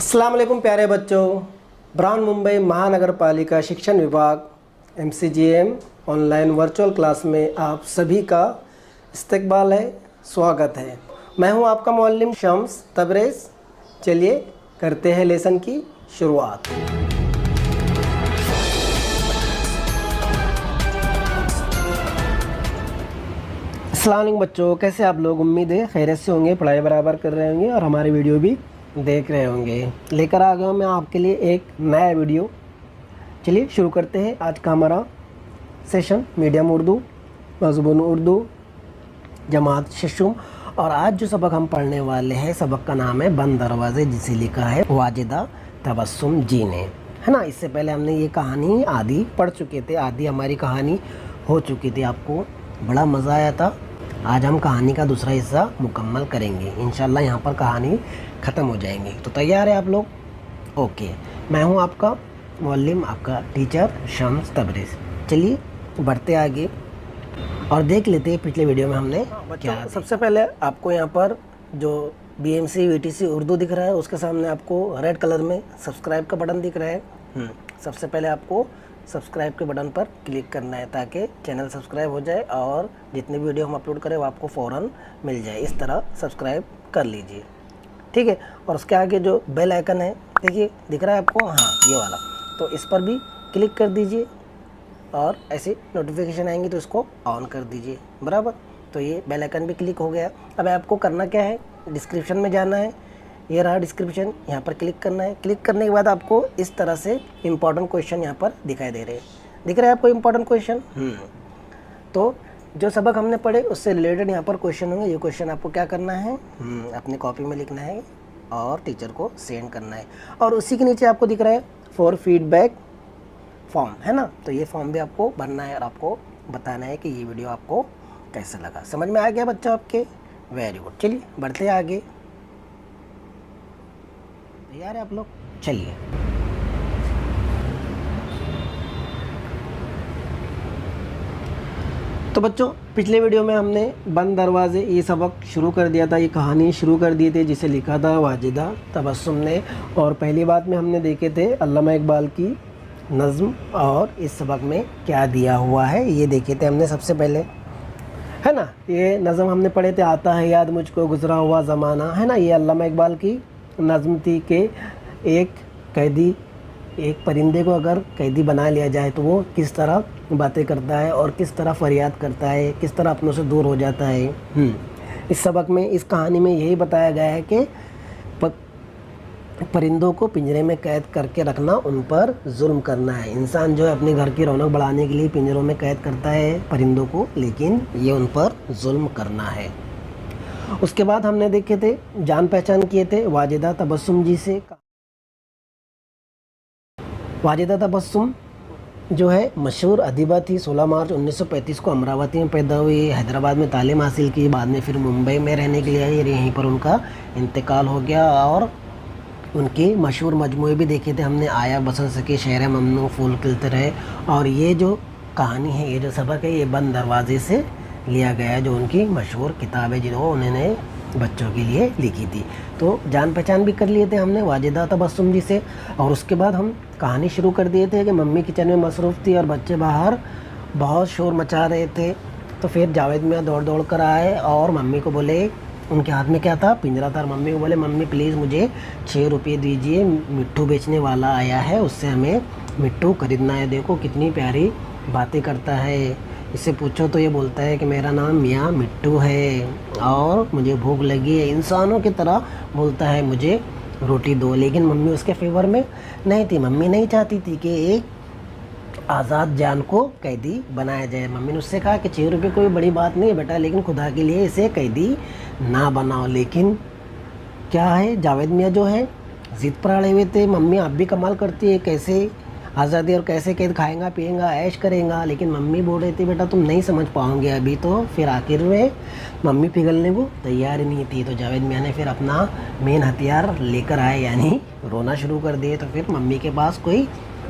अस्सलाम वालेकुम प्यारे बच्चों। ब्राउन मुंबई महानगर पालिका शिक्षण विभाग MCGM ऑनलाइन वर्चुअल क्लास में आप सभी का इस्तकबाल है, स्वागत है। मैं हूं आपका मौल्लिम शम्स तबरेज़। चलिए करते हैं लेसन की शुरुआत। अस्सलाम वालेकुम बच्चों, कैसे आप लोग? उम्मीद है खैरियत से होंगे, पढ़ाई बराबर कर रहे होंगे और हमारी वीडियो भी देख रहे होंगे। लेकर आ गया हूँ मैं आपके लिए एक नया वीडियो। चलिए शुरू करते हैं आज का हमारा सेशन। मीडियम उर्दू, मज़मून उर्दू, जमात शशुम। और आज जो सबक हम पढ़ने वाले हैं, सबक का नाम है बंद दरवाज़े, जिसे लिखा है वाजिदा तबस्सुम जी ने, है ना। इससे पहले हमने ये कहानी आधी पढ़ चुके थे, आधी हमारी कहानी हो चुकी थी, आपको बड़ा मज़ा आया था। आज हम कहानी का दूसरा हिस्सा मुकम्मल करेंगे इंशाल्लाह। यहाँ पर कहानी ख़त्म हो जाएंगी। तो तैयार है आप लोग? ओके, मैं हूँ आपका मौल्लिम, आपका टीचर शम्स तबरेज़। चलिए बढ़ते आगे और देख लेते हैं पिछले वीडियो में हमने क्या। सबसे पहले आपको यहाँ पर जो BMC VTC उर्दू दिख रहा है, उसके सामने आपको रेड कलर में सब्सक्राइब का बटन दिख रहा है। सबसे पहले आपको सब्सक्राइब के बटन पर क्लिक करना है ताकि चैनल सब्सक्राइब हो जाए और जितने वीडियो हम अपलोड करें वो आपको फ़ौरन मिल जाए। इस तरह सब्सक्राइब कर लीजिए, ठीक है। और उसके आगे जो बेल आइकन है, देखिए दिख रहा है आपको, हाँ ये वाला, तो इस पर भी क्लिक कर दीजिए और ऐसे नोटिफिकेशन आएंगी तो इसको ऑन कर दीजिए, बराबर। तो ये बेल आइकन भी क्लिक हो गया। अब आपको करना क्या है, डिस्क्रिप्शन में जाना है, ये रहा डिस्क्रिप्शन, यहाँ पर क्लिक करना है। क्लिक करने के बाद आपको इस तरह से इंपॉर्टेंट क्वेश्चन यहाँ पर दिखाई दे रहे हैं। दिख रहा है आपको इंपॉर्टेंट क्वेश्चन? तो जो सबक हमने पढ़े उससे रिलेटेड यहाँ पर क्वेश्चन होंगे। ये क्वेश्चन आपको क्या करना है, अपने कॉपी में लिखना है और टीचर को सेंड करना है। और उसी के नीचे आपको दिख रहा है फॉर फीडबैक फॉर्म, है ना। तो ये फॉर्म भी आपको भरना है और आपको बताना है कि ये वीडियो आपको कैसा लगा। समझ में आ गया बच्चा आपके? Very good. चलिए बढ़ते आगे। तैयार है आप लोग? चलिए तो बच्चों, पिछले वीडियो में हमने बंद दरवाज़े ये सबक शुरू कर दिया था, ये कहानी शुरू कर दी थी जिसे लिखा था वाजिदा तबस्सुम ने। और पहली बात में हमने देखे थे अल्लामा इकबाल की नज़्म, और इस सबक में क्या दिया हुआ है ये देखे थे हमने सबसे पहले, है ना। ये नज़्म हमने पढ़े थे, आता है याद मुझको गुज़रा हुआ ज़माना, है ना। ये अल्लामा इकबाल की नज़्म थी कि एक कैदी, एक परिंदे को अगर कैदी बना लिया जाए तो वो किस तरह बातें करता है और किस तरह फरियाद करता है, किस तरह अपनों से दूर हो जाता है। इस सबक में, इस कहानी में यही बताया गया है कि परिंदों को पिंजरे में कैद करके रखना, उन पर जुल्म करना है। इंसान जो है अपने घर की रौनक बढ़ाने के लिए पिंजरों में कैद करता है परिंदों को, लेकिन ये उन पर जुल्म करना है। उसके बाद हमने देखे थे, जान पहचान किए थे वाजिदा तबस्सुम जी से। वाजिदा तबस्सुम जो है मशहूर अदीबा थी। 16 मार्च 1935 को अमरावती में पैदा हुई, हैदराबाद में तालीम हासिल की, बाद में फिर मुंबई में रहने के लिए आई, यहीं पर उनका इंतकाल हो गया। और उनके मशहूर मजमूए भी देखे थे हमने, आया बसंत सके, शहर ममनू, फूल खिलते रहे। और ये जो कहानी है, ये जो सबक है, ये बंद दरवाजे से लिया गया है, जो उनकी मशहूर किताब है जिन्होंने उन्होंने बच्चों के लिए लिखी थी। तो जान पहचान भी कर लिए थे हमने वाजिदा तबस्सुम जी से। और उसके बाद हम कहानी शुरू कर दिए थे कि मम्मी किचन में मसरूफ़ थी और बच्चे बाहर बहुत शोर मचा रहे थे। तो फिर जावेद मियाँ दौड़ दौड़ कर आए और मम्मी को बोले, उनके हाथ में क्या था, पिंजरा था। मम्मी को बोले, मम्मी प्लीज़ मुझे 6 रुपये दीजिए, मिट्टू बेचने वाला आया है, उससे हमें मिट्टू खरीदना है। देखो कितनी प्यारी बातें करता है, इससे पूछो तो ये बोलता है कि मेरा नाम मियाँ मिट्टू है और मुझे भूख लगी है। इंसानों की तरह बोलता है, मुझे रोटी दो। लेकिन मम्मी उसके फेवर में नहीं थी। मम्मी नहीं चाहती थी कि एक आज़ाद जान को कैदी बनाया जाए। मम्मी ने उससे कहा कि 6 रुपये कोई बड़ी बात नहीं है बेटा, लेकिन खुदा के लिए इसे कैदी ना बनाओ। लेकिन क्या है, जावेद मियाँ जो है ज़िद पर अड़े हुए थे। मम्मी आप भी कमाल करती है, कैसे आज़ादी और कैसे कैद, खाएगा पिएगा ऐश करेगा। लेकिन मम्मी बोल रही थी, बेटा तुम नहीं समझ पाओगे अभी। तो फिर आखिर में मम्मी पिघलने को तैयार ही नहीं थी। तो जावेद मियाँ ने फिर अपना मेन हथियार लेकर आए, यानी रोना शुरू कर दिए। तो फिर मम्मी के पास कोई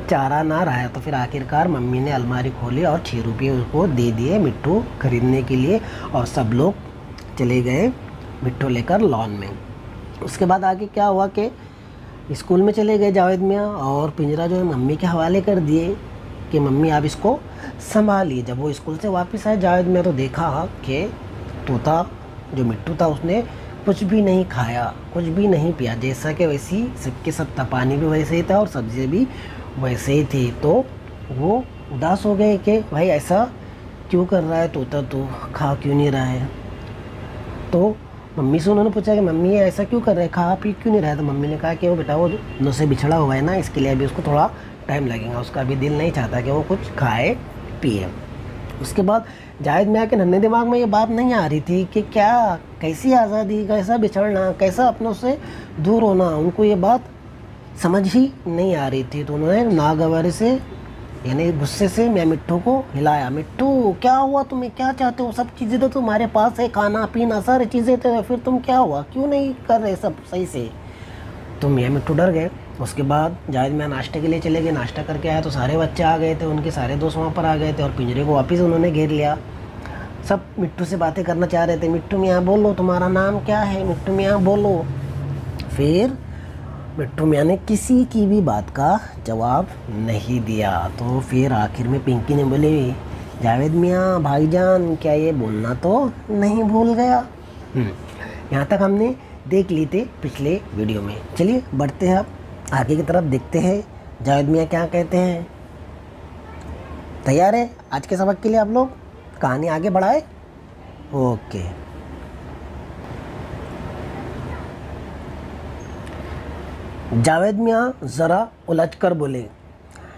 चारा ना रहा। तो फिर आखिरकार मम्मी ने अलमारी खोली और 6 रुपये उसको दे दिए मिट्टू खरीदने के लिए। और सब लोग चले गए मिट्टू लेकर लॉन में। उसके बाद आगे क्या हुआ कि स्कूल में चले गए जावेद मियाँ और पिंजरा जो है मम्मी के हवाले कर दिए कि मम्मी आप इसको संभालिए। जब वो स्कूल से वापस आए जावेद मियाँ तो देखा कि तोता जो मिट्टू था उसने कुछ भी नहीं खाया, कुछ भी नहीं पिया, जैसा कि वैसी सबके सब था, पानी भी वैसे ही था और सब्ज़ी भी वैसे ही थी। तो वो उदास हो गए कि भाई ऐसा क्यों कर रहा है तोता, तो खा क्यों नहीं रहा है। तो मम्मी से उन्होंने पूछा कि मम्मी ये ऐसा क्यों कर रहे हैं, खा पी क्यों नहीं रहा है। तो मम्मी ने कहा कि वो बेटा वो मुझसे बिछड़ा हुआ है ना, इसके लिए अभी उसको थोड़ा टाइम लगेगा, उसका अभी दिल नहीं चाहता कि वो कुछ खाए पिए। उसके बाद जावेद मियाँ के नन्हे दिमाग में ये बात नहीं आ रही थी कि क्या कैसी आज़ादी, कैसा बिछड़ना, कैसा अपनों से दूर होना, उनको ये बात समझ ही नहीं आ रही थी। तो उन्होंने नागवार से यानी गुस्से से मियाँ मिट्टू को हिलाया, मिट्टू क्या हुआ, तुम्हें क्या चाहते हो, सब चीज़ें तो तुम्हारे पास है, खाना पीना सारी चीज़ें थे, फिर तुम क्या हुआ, क्यों नहीं कर रहे सब सही से। तो मियाँ मिट्टू डर गए। उसके बाद जावेद मियाँ नाश्ते के लिए चले गए, नाश्ता करके आया तो सारे बच्चे आ गए थे, उनके सारे दोस्त वहाँ पर आ गए थे और पिंजरे को वापस उन्होंने घेर लिया। सब मिट्टू से बातें करना चाह रहे थे, मिट्टू मियाँ बोलो तुम्हारा नाम क्या है, मिट्टू मियाँ बोलो। फिर मिट्टू मियाँ ने किसी की भी बात का जवाब नहीं दिया। तो फिर आखिर में पिंकी ने बोली, जावेद मियाँ भाईजान क्या ये बोलना तो नहीं भूल गया। यहाँ तक हमने देख ली थे पिछले वीडियो में। चलिए बढ़ते हैं, अब आगे की तरफ देखते हैं जावेद मियाँ क्या कहते हैं। तैयार है आज के सबक के लिए आप लोग, कहानी आगे बढ़ाए। ओके, जावेद मियाँ ज़रा उलझ कर बोले,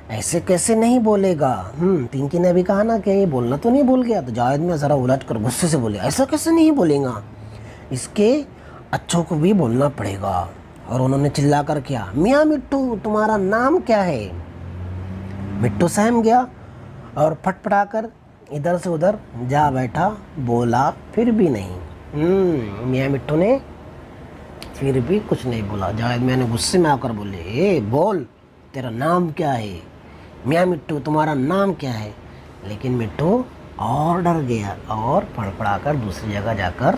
ऐसे कैसे नहीं बोलेगा। पिंकी ने भी कहा ना कि ये बोलना तो नहीं भूल गया। तो जावेद मियाँ ज़रा उलझ कर गुस्से से बोले, ऐसा कैसे नहीं बोलेगा, इसके अच्छों को भी बोलना पड़ेगा। और उन्होंने चिल्ला कर किया, मियाँ मिट्टू तुम्हारा नाम क्या है। मिट्टू सहम गया और फटफटा कर इधर से उधर जा बैठा, बोला फिर भी नहीं। मियाँ मिट्टू ने फिर भी कुछ नहीं बोला। जावेद मियाँ ने गुस्से में आकर बोले, ए बोल तेरा नाम क्या है, मियाँ मिट्टू तुम्हारा नाम क्या है। लेकिन मिट्टू और डर गया और फड़फड़ा कर दूसरी जगह जाकर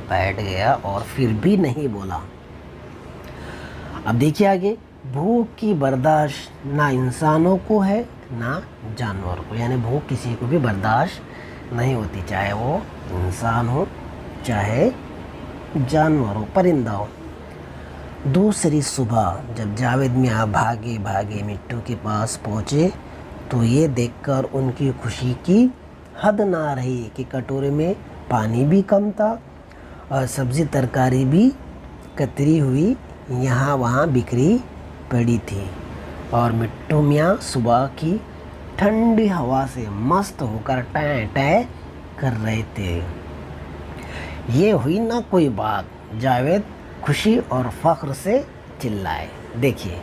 बैठ गया और फिर भी नहीं बोला। अब देखिए आगे, भूख की बर्दाश्त ना इंसानों को है ना जानवरों को, यानी भूख किसी को भी बर्दाश्त नहीं होती, चाहे वो इंसान हो चाहे जानवर हो, परिंदा हो। दूसरी सुबह जब जावेद मियाँ भागे भागे मिट्टू के पास पहुँचे तो ये देखकर उनकी खुशी की हद ना रही कि कटोरे में पानी भी कम था और सब्ज़ी तरकारी भी कतरी हुई यहाँ वहाँ बिखरी पड़ी थी। और मिट्टू मियाँ सुबह की ठंडी हवा से मस्त होकर टै टै कर रहे थे। ये हुई ना कोई बात, जावेद खुशी और फ़ख्र से चिल्लाए। देखिए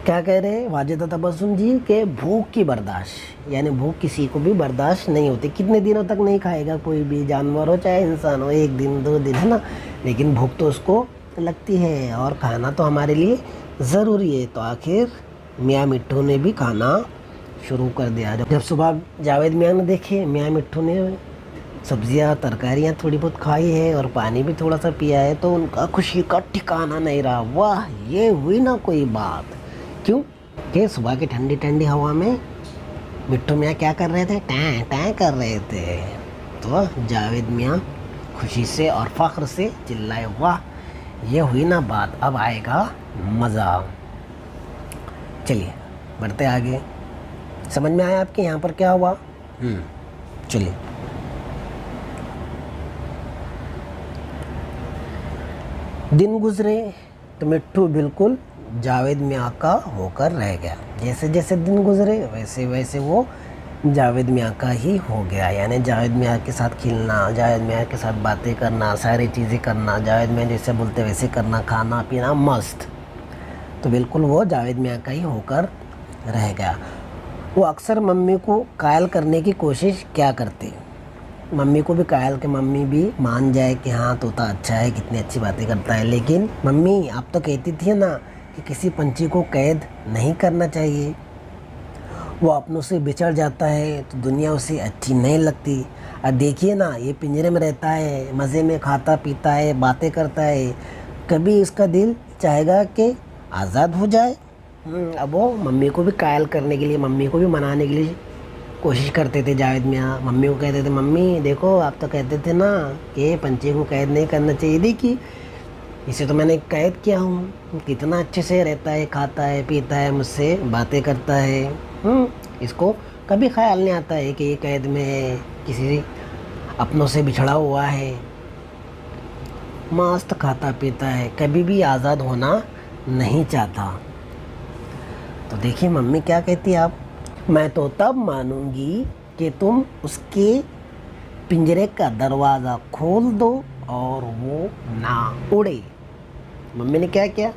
क्या कह रहे हैं वाजिद तबस्सुम जी के भूख की बर्दाश्त, यानी भूख किसी को भी बर्दाश्त नहीं होती। कितने दिनों तक नहीं खाएगा कोई भी, जानवर हो चाहे इंसान हो, 1 दिन 2 दिन है ना, लेकिन भूख तो उसको लगती है और खाना तो हमारे लिए ज़रूरी है। तो आखिर मियाँ मिट्टू ने भी खाना शुरू कर दिया। जब सुबह जावेद मियाँ ने देखे मियाँ मिट्टू ने सब्जियाँ तरकारियाँ थोड़ी बहुत खाई है और पानी भी थोड़ा सा पिया है तो उनका खुशी का ठिकाना नहीं रहा। वाह, ये हुई ना कोई बात। क्यों कि सुबह की ठंडी ठंडी हवा में मिट्टू मियाँ क्या कर रहे थे, टैं टैं कर रहे थे। तो जावेद मियाँ खुशी से और फ़ख्र से चिल्लाए, वाह ये हुई ना बात, अब आएगा मज़ा। चलिए बढ़ते आगे, समझ में आया आपके यहाँ पर क्या हुआ। चलिए दिन गुजरे तो मिट्टू बिल्कुल जावेद मियाँ का होकर रह गया। जैसे जैसे दिन गुजरे वैसे वैसे वो जावेद मियाँ का ही हो गया, यानी जावेद मियाँ के साथ खेलना, जावेद मियाँ के साथ बातें करना, सारी चीज़ें करना, जावेद मियाँ जैसे बोलते वैसे करना, खाना पीना मस्त। तो बिल्कुल वो जावेद मियाँ का ही होकर रह गया। वो अक्सर मम्मी को कायल करने की कोशिश क्या करते, मम्मी को भी कायल के मम्मी भी मान जाए कि हाँ तोता अच्छा है, कितनी अच्छी बातें करता है। लेकिन मम्मी आप तो कहती थी ना कि किसी पंछी को कैद नहीं करना चाहिए, वो अपनों से बिछड़ जाता है तो दुनिया उसे अच्छी नहीं लगती। अब देखिए ना, ये पिंजरे में रहता है, मज़े में खाता पीता है, बातें करता है, कभी इसका दिल चाहेगा कि आज़ाद हो जाए। अब वो मम्मी को भी कायल करने के लिए, मम्मी को भी मनाने के लिए कोशिश करते थे जावेद मियाँ। मम्मी को कहते थे, मम्मी देखो आप तो कहते थे ना कि पंछी को कैद नहीं करना चाहिए, देखिए इसे तो मैंने कैद किया हूँ, कितना अच्छे से रहता है, खाता है, पीता है, मुझसे बातें करता है। इसको कभी ख्याल नहीं आता है कि ये कैद में है, किसी अपनों से बिछड़ा हुआ है, मस्त खाता पीता है, कभी भी आज़ाद होना नहीं चाहता। तो देखिए मम्मी क्या कहती है आप, मैं तो तब मानूंगी कि तुम उसके पिंजरे का दरवाज़ा खोल दो और वो ना उड़े। मम्मी ने क्या किया,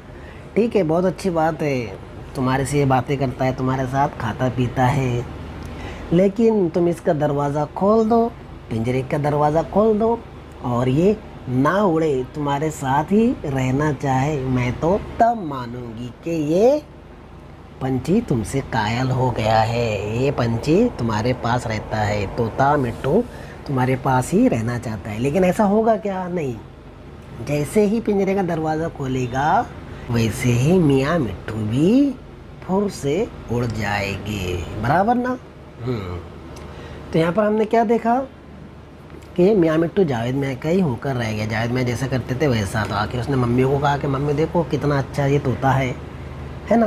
ठीक है बहुत अच्छी बात है, तुम्हारे से ये बातें करता है, तुम्हारे साथ खाता पीता है, लेकिन तुम इसका दरवाज़ा खोल दो, पिंजरे का दरवाज़ा खोल दो और ये ना उड़े, तुम्हारे साथ ही रहना चाहे, मैं तो तब मानूंगी कि ये पंछी तुमसे कायल हो गया है, ये पंछी तुम्हारे पास रहता है, तोता मिट्टू तुम्हारे पास ही रहना चाहता है। लेकिन ऐसा होगा क्या, नहीं, जैसे ही पिंजरे का दरवाज़ा खोलेगा वैसे ही मियाँ मिट्टू भी फुर से उड़ जाएंगे, बराबर ना। तो यहाँ पर हमने क्या देखा कि मियाँ मिट्टू जावेद मियाँ का ही होकर रह गया, जावेद मियाँ जैसा करते थे वैसा। तो आके उसने मम्मी को कहा कि मम्मी देखो कितना अच्छा ये तोता है ना,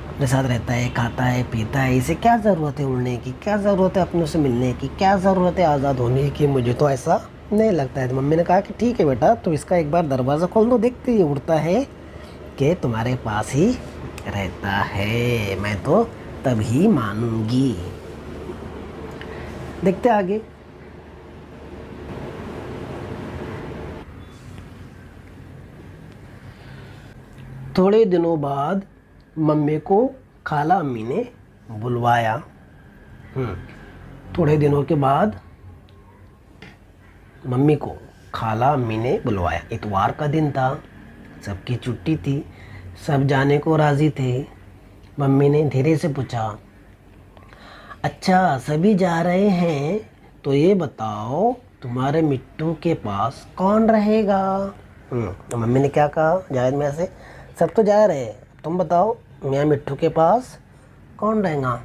अपने साथ रहता है, खाता है, पीता है, इसे क्या ज़रूरत है उड़ने की, क्या ज़रूरत है अपनों से मिलने की, क्या ज़रूरत है आज़ाद होने की, मुझे तो ऐसा नहीं लगता है। तो मम्मी ने कहा कि ठीक है बेटा, तो इसका एक बार दरवाज़ा खोल दो, देखते ही उड़ता है कि तुम्हारे पास ही रहता है, मैं तो तभी मानूंगी। देखते आगे। थोड़े दिनों बाद मम्मी को खाला अम्मी ने बुलवाया। थोड़े दिनों के बाद मम्मी को खाला अम्मी ने बुलवाया। इतवार का दिन था, सबकी छुट्टी थी, सब जाने को राज़ी थे। मम्मी ने धीरे से पूछा, अच्छा सभी जा रहे हैं तो ये बताओ तुम्हारे मिट्टू के पास कौन रहेगा। तो मम्मी ने क्या कहा जावेद मियाँ से, सब तो जा रहे हैं, तुम बताओ मियाँ मिट्टू के पास कौन रहेगा।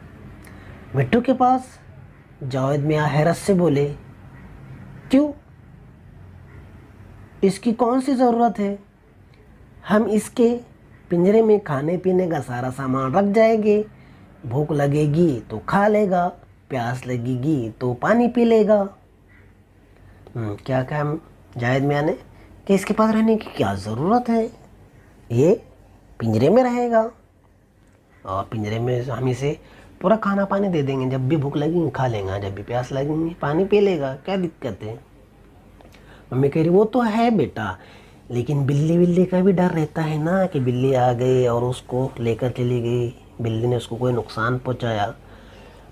मिट्टू के पास, जावेद मियाँ हैरत से बोले, क्यों, इसकी कौन सी ज़रूरत है, हम इसके पिंजरे में खाने पीने का सारा सामान रख जाएंगे, भूख लगेगी तो खा लेगा, प्यास लगेगी तो पानी पी लेगा। क्या कहा जावेद मियाँ ने कि इसके पास रहने की क्या ज़रूरत है, ये पिंजरे में रहेगा और पिंजरे में हम इसे पूरा खाना पानी दे देंगे, जब भी भूख लगेगी खा लेगा, जब भी प्यास लगेगी पानी पी लेगा, क्या दिक्कत है। मम्मी कह रही वो तो है बेटा, लेकिन बिल्ली बिल्ली का भी डर रहता है ना कि बिल्ली आ गई और उसको लेकर चली गई, बिल्ली ने उसको कोई नुकसान पहुंचाया,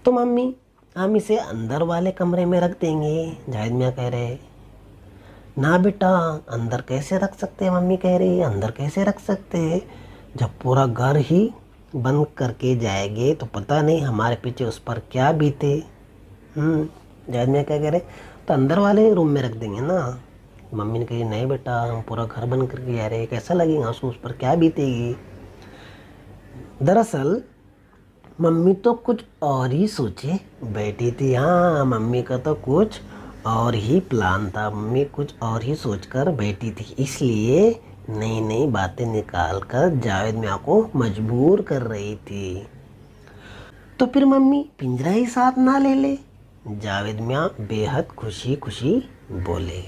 तो मम्मी हम इसे अंदर वाले कमरे में रख देंगे। जावेद मियाँ कह रहे ना बेटा, अंदर कैसे रख सकते हैं, मम्मी कह रही अंदर कैसे रख सकते हैं, जब पूरा घर ही बंद करके जाएंगे तो पता नहीं हमारे पीछे उस पर क्या बीते। जावेद मियाँ क्या कह रहे, तो अंदर वाले रूम में रख देंगे ना। मम्मी ने कही नहीं बेटा, हम पूरा घर बंद करके जा रहे हैं, कैसा लगेगा उसको, उस पर क्या बीतेगी। दरअसल मम्मी तो कुछ और ही सोचे बैठी थी। हाँ, मम्मी का तो कुछ और ही प्लान था, मम्मी कुछ और ही सोचकर बैठी थी, इसलिए नई नई बातें निकाल कर जावेद मियाँ को मजबूर कर रही थी। तो फिर मम्मी पिंजरा ही साथ ना ले ले, जावेद मियाँ बेहद खुशी खुशी बोले।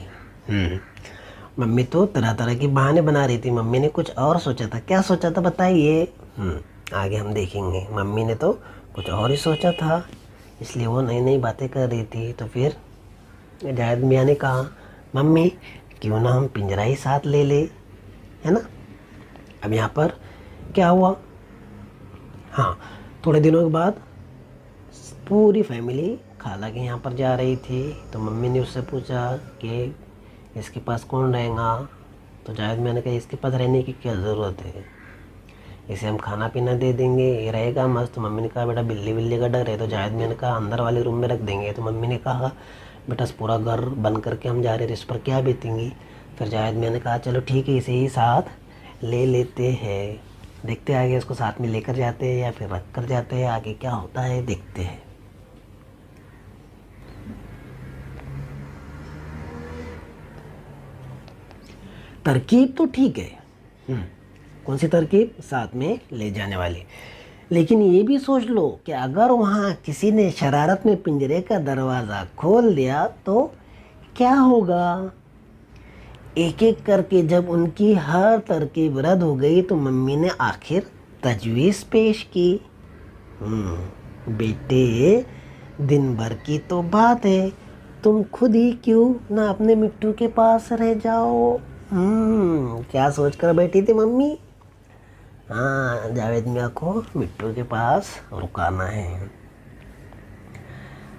मम्मी तो तरह तरह की बहाने बना रही थी, मम्मी ने कुछ और सोचा था, क्या सोचा था बताइए। आगे हम देखेंगे। मम्मी ने तो कुछ और ही सोचा था, इसलिए वो नई नई बातें कर रही थी। तो फिर जावेद मियाँ ने कहा, मम्मी क्यों ना हम पिंजरा ही साथ ले ले, है ना। अब यहाँ पर क्या हुआ, हाँ, थोड़े दिनों के बाद पूरी फैमिली खाला के यहाँ पर जा रही थी। तो मम्मी ने उससे पूछा कि इसके पास कौन रहेगा। तो जावेद मियाँ ने कहा, इसके पास रहने की क्या ज़रूरत है, इसे हम खाना पीना दे देंगे, ये रहेगा मस्त। तो मम्मी ने कहा बेटा बिल्ली बिल्ली का डर है। तो जावेद मियाँ ने कहा अंदर वाले रूम में रख देंगे। तो मम्मी ने कहा बेटा पूरा घर बंद करके हम जा रहे हैं, इस पर क्या बीतेंगी। फिर जावेद मियाँ ने कहा चलो ठीक है, इसे ही साथ ले लेते हैं, देखते हैं आगे इसको साथ में लेकर जाते हैं या फिर रख कर जाते हैं, आगे क्या होता है देखते हैं। तरकीब तो ठीक है, कौन सी तरकीब? साथ में ले जाने वाली। लेकिन ये भी सोच लो कि अगर वहाँ किसी ने शरारत में पिंजरे का दरवाज़ा खोल दिया तो क्या होगा? एक एक करके जब उनकी हर तरकीब रद्द हो गई तो मम्मी ने आखिर तजवीज़ पेश की। बेटे, दिन भर की तो बात है, तुम खुद ही क्यों ना अपने मिट्टू के पास रह जाओ। क्या सोच कर बैठी थी मम्मी? हाँ, जावेद मियाँ को मिट्टू के पास रुकाना है।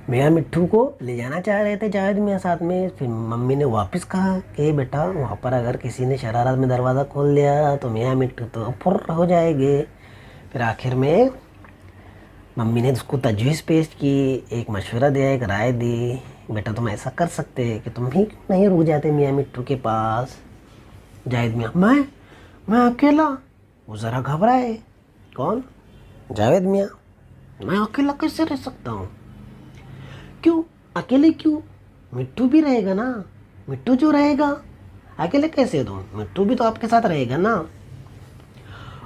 मियाँ मिट्टू को ले जाना चाह रहे थे जावेद मियाँ साथ में। फिर मम्मी ने वापस कहा कि बेटा, वहाँ पर अगर किसी ने शरारत में दरवाज़ा खोल दिया तो मियाँ मिट्टू तो फुर्र हो जाएंगे। फिर आखिर में मम्मी ने उसको तजवीज़ पेश की, एक मशवरा दिया, एक राय दी, बेटा तुम ऐसा कर सकते कि तुम ही नहीं रुक जाते मियाँ मिट्टू के पास। जावेद मियाँ, मैं अकेला? वो ज़रा घबराए। कौन? जावेद मियाँ। मैं अकेला कैसे रह सकता हूँ? क्यों अकेले क्यों? मिट्टू भी रहेगा ना। मिट्टू जो रहेगा, अकेले कैसे तुम? मिट्टू भी तो आपके साथ रहेगा ना।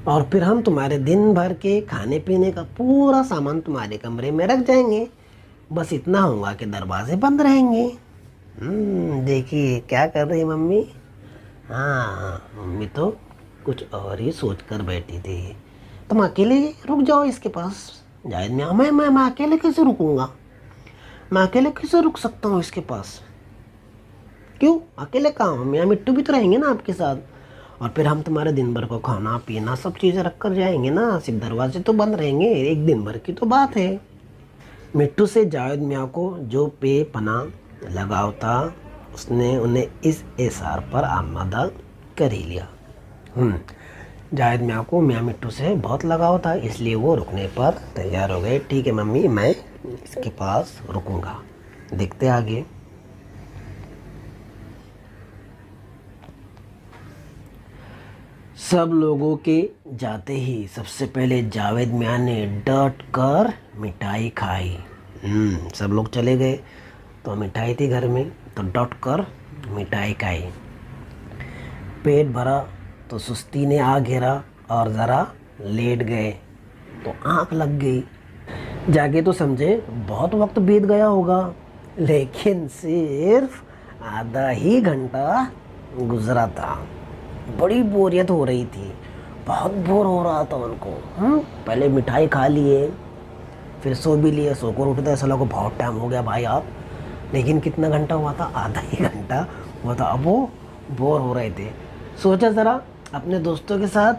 और फिर हम तुम्हारे दिन भर के खाने पीने का पूरा सामान तुम्हारे कमरे में रख जाएंगे, बस इतना होगा कि दरवाजे बंद रहेंगे। देखिए क्या कर रही मम्मी। हाँ, मम्मी तो कुछ और ही सोच कर बैठी थी। तुम अकेले रुक जाओ इसके पास। जावेद मियाँ, मैं अकेले कैसे रुकूंगा? मैं अकेले कैसे रुक सकता हूँ इसके पास? क्यों अकेले कहाँ? मियाँ मिट्टू भी तो रहेंगे ना आपके साथ। और फिर हम तुम्हारे दिन भर को खाना पीना सब चीज़ें रख कर जाएंगे ना, सिर्फ दरवाजे तो बंद रहेंगे, एक दिन भर की तो बात है। मिट्टू से जावेद मियाँ को जो बेपनाह लगाव था, उसने उन्हें इस एसार पर आमादा कर ही लिया। जावेद मियाँ को मियाँ मिट्टू से बहुत लगाव था, इसलिए वो रुकने पर तैयार हो गए। ठीक है मम्मी, मैं इसके पास रुकूंगा, देखते आगे। सब लोगों के जाते ही सबसे पहले जावेद मियाँ ने डट कर मिठाई खाई। सब लोग चले गए तो मिठाई थी घर में, तो डट कर मिठाई खाई। पेट भरा तो सुस्ती ने आ घेरा और ज़रा लेट गए तो आँख लग गई। जागे तो समझे बहुत वक्त बीत गया होगा, लेकिन सिर्फ आधा ही घंटा गुजरा था। बड़ी बोरियत हो रही थी, बहुत बोर हो रहा था उनको। पहले मिठाई खा लिए, फिर सो भी लिए, सोकर उठे तो ऐसा लगा बहुत टाइम हो गया भाई आप। लेकिन कितना घंटा हुआ था? आधा ही घंटा हुआ था। अब वो बोर हो रहे थे, सोचा ज़रा अपने दोस्तों के साथ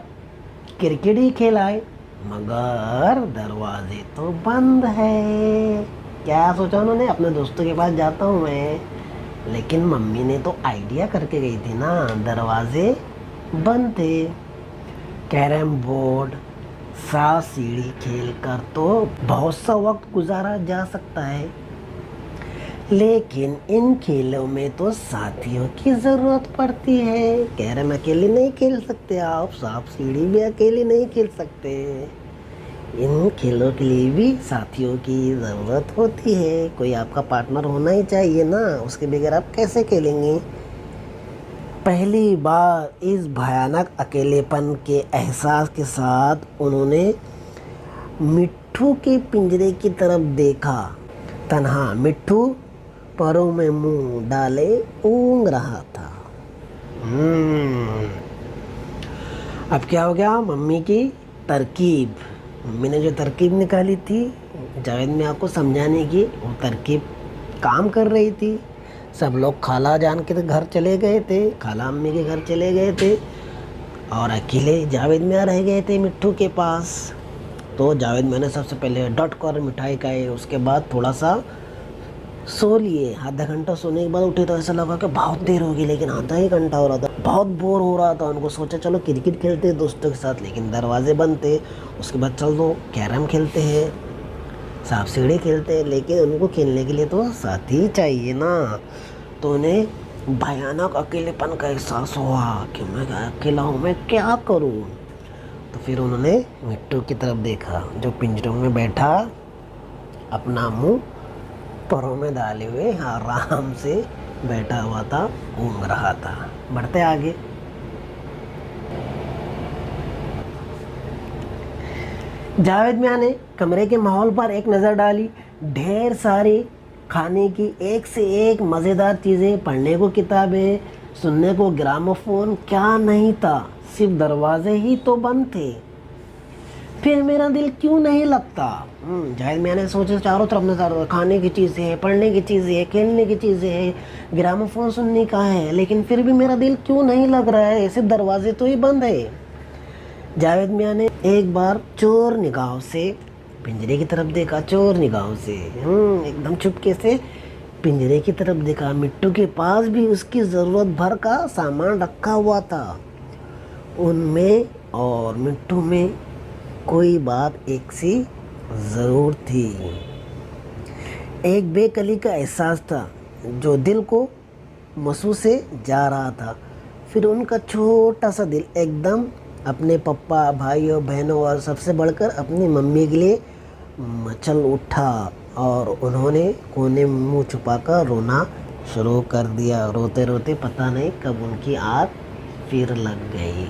क्रिकेट ही खेल आए, मगर दरवाजे तो बंद है। क्या सोचा उन्होंने? अपने दोस्तों के पास जाता हूँ मैं। लेकिन मम्मी ने तो आइडिया करके गई थी ना, दरवाजे बंद थे। कैरम बोर्ड, सांप सीढ़ी खेल कर तो बहुत सा वक्त गुजारा जा सकता है, लेकिन इन खेलों में तो साथियों की ज़रूरत पड़ती है। कैरम अकेले नहीं खेल सकते आप, सांप सीढ़ी भी अकेले नहीं खेल सकते। इन खेलों के लिए भी साथियों की ज़रूरत होती है, कोई आपका पार्टनर होना ही चाहिए ना, उसके बगैर आप कैसे खेलेंगे। पहली बार इस भयानक अकेलेपन के एहसास के साथ उन्होंने मिट्टू के पिंजरे की तरफ देखा। तन्हा मिट्टू पैरों में मुंह डाले ऊँग रहा था। अब क्या हो गया? मम्मी की तरकीब, मम्मी ने जो तरकीब निकाली थी जावेद मियाँ को समझाने की, वो तरकीब काम कर रही थी। सब लोग खाला जान के घर चले गए थे, खाला अम्मी के घर चले गए थे और अकेले जावेद मियाँ रह गए थे मिट्टू के पास। तो जावेद मियाँ ने सबसे पहले डट कर मिठाई खाई, उसके बाद थोड़ा सा सो लिए। आधा घंटा सोने के बाद उठे तो ऐसा लगा कि बहुत देर होगी, लेकिन आधा ही घंटा हो रहा था, बहुत बोर हो रहा था उनको। सोचा चलो क्रिकेट खेलते हैं दोस्तों के साथ, लेकिन दरवाजे बंद थे। उसके बाद चल दो कैरम खेलते हैं, सांप सीढ़ी खेलते हैं, लेकिन उनको खेलने के लिए तो साथी चाहिए ना। तो उन्हें भयानक अकेलेपन का एहसास हुआ कि मैं अकेला हूँ, मैं क्या करूँ। तो फिर उन्होंने मिट्टू की तरफ देखा जो पिंजरों में बैठा अपना मुंह परों में डाले हुए आराम से बैठा हुआ था, घूम रहा था। बढ़ते आगे। जावेद मियाँ ने कमरे के माहौल पर एक नज़र डाली। ढेर सारी खाने की एक से एक मज़ेदार चीज़ें, पढ़ने को किताबें, सुनने को ग्रामोफोन, क्या नहीं था, सिर्फ दरवाजे ही तो बंद थे। फिर मेरा दिल क्यों नहीं लगता। जावेद मियाँ ने सोचा, चारों तरफ नज़र, खाने की चीज़ें हैं, पढ़ने की चीज़ें हैं, खेलने की चीज़ें हैं, ग्रामोफोन सुनने का है, लेकिन फिर भी मेरा दिल क्यों नहीं लग रहा है, सिर्फ दरवाजे तो ही बंद है। जावेद मियाँ ने एक बार चोर निगाह से पिंजरे की तरफ देखा, चोर निगाह से एकदम चुपके से पिंजरे की तरफ देखा। मिट्टू के पास भी उसकी ज़रूरत भर का सामान रखा हुआ था। उनमें और मिट्टू में कोई बात एक सी ज़रूर थी। एक बेकली का एहसास था जो दिल को मसू से जा रहा था। फिर उनका छोटा सा दिल एकदम अपने पप्पा, भाइयों, बहनों और सबसे बढ़कर अपनी मम्मी के लिए मचल उठा और उन्होंने कोने में मुँह छुपाकर रोना शुरू कर दिया। रोते रोते पता नहीं कब उनकी आँख फिर लग गई।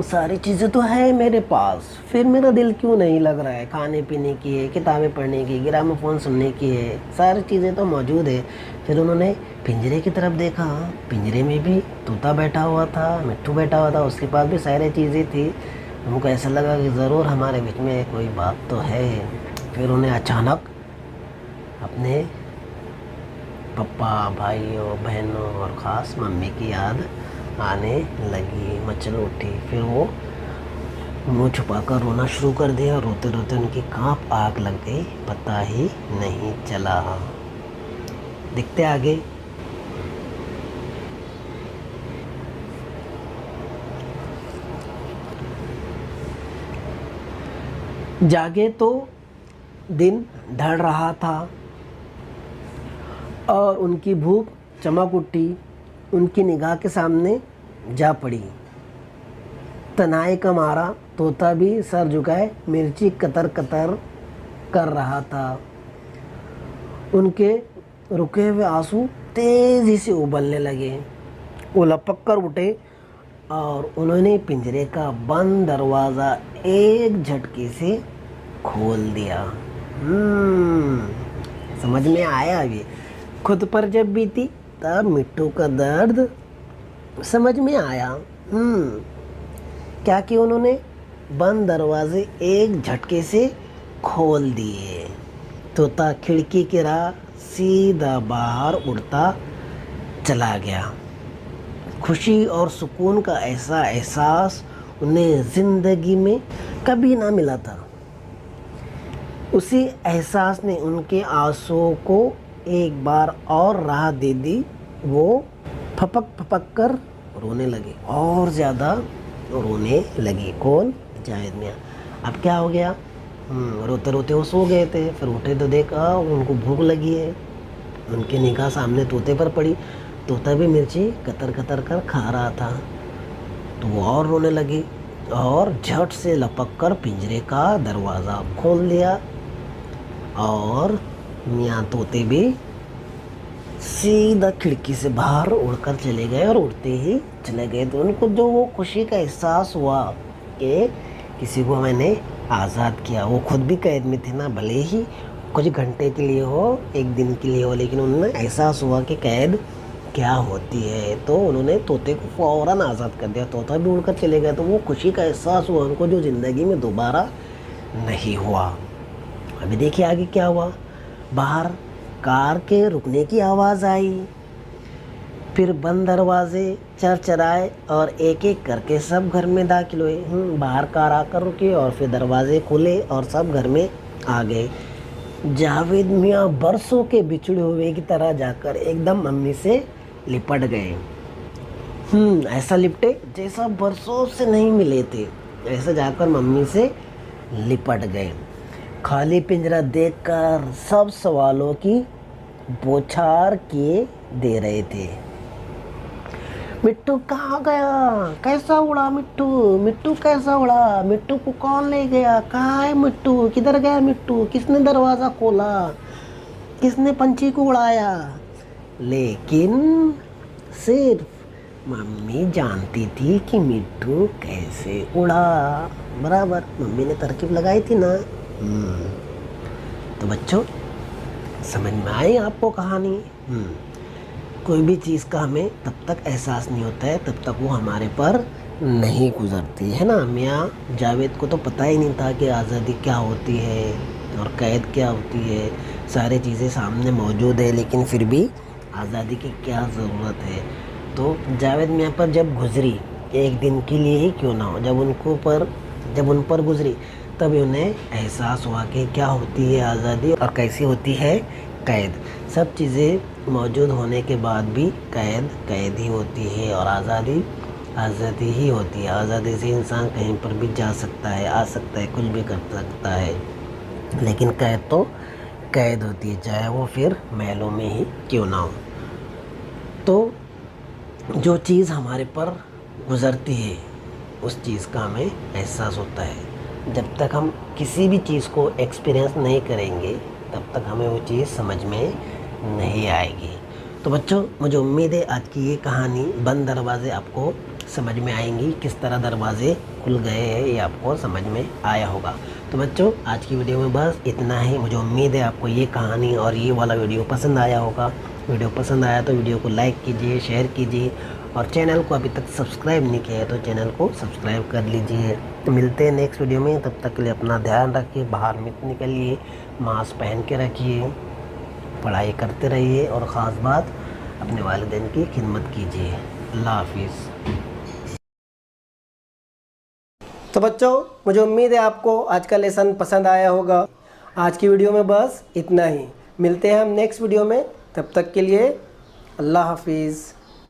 सारी चीज़ें तो है मेरे पास, फिर मेरा दिल क्यों नहीं लग रहा है। खाने पीने की है, किताबें पढ़ने की, ग्रामोफोन सुनने की है, सारी चीज़ें तो मौजूद है। फिर उन्होंने पिंजरे की तरफ देखा। पिंजरे में भी तोता बैठा हुआ था, मिट्टू बैठा हुआ था, उसके पास भी सारी चीज़ें थी। उनको ऐसा लगा कि ज़रूर हमारे बीच में कोई बात तो है। फिर उन्हें अचानक अपने पप्पा, भाइयों, बहनों और ख़ास मम्मी की याद आने लगी, मचल उठी। फिर वो मुँह छुपाकर रोना शुरू कर दिया। रोते रोते उनकी कांप आग लग गई, पता ही नहीं चला। दिखते आगे। जागे तो दिन ढल रहा था और उनकी भूख चमक उठी, उनकी निगाह के सामने जा पड़ी। तनाई का मारा तोता भी सर झुकाए मिर्ची कतर कतर कर रहा था। उनके रुके हुए आंसू तेज़ी से उबलने लगे। वो लपक कर उठे और उन्होंने पिंजरे का बंद दरवाज़ा एक झटके से खोल दिया। समझ में आया अभी। खुद पर जब बीती तब मिट्टू का दर्द समझ में आया। क्या कि उन्होंने बंद दरवाजे एक झटके से खोल दिए। तोता खिड़की की राह सीधा बाहर उड़ता चला गया। खुशी और सुकून का ऐसा एहसास उन्हें ज़िंदगी में कभी ना मिला था। उसी एहसास ने उनके आंसुओं को एक बार और राह दे दी। वो फपक फपक कर रोने लगे, और ज़्यादा रोने लगे। कौन? जावेद मियाँ। अब क्या हो गया? रोते रोते वो सो गए थे। फिर उठे तो देखा उनको भूख लगी है। उनकी निगाह सामने तोते पर पड़ी। तोता भी मिर्ची कतर कतर कर खा रहा था। तो वो और रोने लगी और झट से लपक कर पिंजरे का दरवाज़ा खोल दिया और मियाँ तोते भी सीधा खिड़की से बाहर उड़कर चले गए। और उड़ते ही चले गए तो उनको जो वो खुशी का एहसास हुआ कि किसी को मैंने आज़ाद किया। वो खुद भी कैद में थे ना, भले ही कुछ घंटे के लिए हो, एक दिन के लिए हो, लेकिन उन्हें एहसास हुआ कि कैद क्या होती है। तो उन्होंने तोते को फ़ौरन आज़ाद कर दिया। तोता भी उड़कर चले गए। तो वो खुशी का एहसास हुआ उनको जो ज़िंदगी में दोबारा नहीं हुआ। अभी देखिए आगे क्या हुआ। बाहर कार के रुकने की आवाज़ आई। फिर बंद दरवाजे चरचराए और एक एक करके सब घर में दाखिल हुए। बाहर कार आकर रुकी और फिर दरवाजे खुले और सब घर में आ गए। जावेद मियाँ बरसों के बिछड़े हुए की तरह जाकर एकदम मम्मी से लिपट गए। ऐसा लिपटे जैसा बरसों से नहीं मिले थे। ऐसा जाकर मम्मी से लिपट गए। खाली पिंजरा देखकर सब सवालों की बौछार के दे रहे थे। मिट्टू कहाँ गया, कैसा उड़ा मिट्टू, मिट्टू कैसा उड़ा, मिट्टू को कौन ले गया, कहाँ है मिट्टू, किधर गया मिट्टू, किसने दरवाज़ा खोला, किसने पंछी को उड़ाया। लेकिन सिर्फ मम्मी जानती थी कि मिट्टू कैसे उड़ा। बराबर मम्मी ने तरकीब लगाई थी ना। तो बच्चों समझ में आई आपको कहानी। कोई भी चीज़ का हमें तब तक एहसास नहीं होता है, तब तक वो हमारे पर नहीं गुजरती है ना। मियाँ जावेद को तो पता ही नहीं था कि आज़ादी क्या होती है और कैद क्या होती है। सारी चीज़ें सामने मौजूद है, लेकिन फिर भी आज़ादी की क्या ज़रूरत है। तो जावेद मियाँ पर जब गुजरी, एक दिन के लिए ही क्यों ना हो, जब उन पर गुजरी, तब उन्हें एहसास हुआ कि क्या होती है आज़ादी और कैसी होती है कैद। सब चीज़ें मौजूद होने के बाद भी कैद ही होती है और आज़ादी ही होती है। आज़ादी से इंसान कहीं पर भी जा सकता है, आ सकता है, कुछ भी कर सकता है, लेकिन कैद तो कैद होती है, चाहे वो फिर महलों में ही क्यों ना हो। तो जो चीज़ हमारे पर गुज़रती है उस चीज़ का हमें एहसास होता है। जब तक हम किसी भी चीज़ को एक्सपीरियंस नहीं करेंगे तब तक हमें वो चीज़ समझ में नहीं आएगी। तो बच्चों मुझे उम्मीद है आज की ये कहानी बंद दरवाजे आपको समझ में आएंगी, किस तरह दरवाजे खुल गए हैं ये आपको समझ में आया होगा। तो बच्चों आज की वीडियो में बस इतना ही। मुझे उम्मीद है आपको ये कहानी और ये वाला वीडियो पसंद आया होगा। वीडियो पसंद आया तो वीडियो को लाइक कीजिए, शेयर कीजिए और चैनल को अभी तक सब्सक्राइब नहीं किया है तो चैनल को सब्सक्राइब कर लीजिए। तो मिलते हैं नेक्स्ट वीडियो में, तब तक के लिए अपना ध्यान रखिए, बाहर मत निकलिए, मास्क पहन के रखिए, पढ़ाई करते रहिए और ख़ास बात अपने वालिदैन की खिदमत कीजिए। अल्लाह हाफिज़। तो बच्चों मुझे उम्मीद है आपको आज का लेसन पसंद आया होगा। आज की वीडियो में बस इतना ही। मिलते हैं हम नेक्स्ट वीडियो में, तब तक के लिए अल्लाह हाफिज़।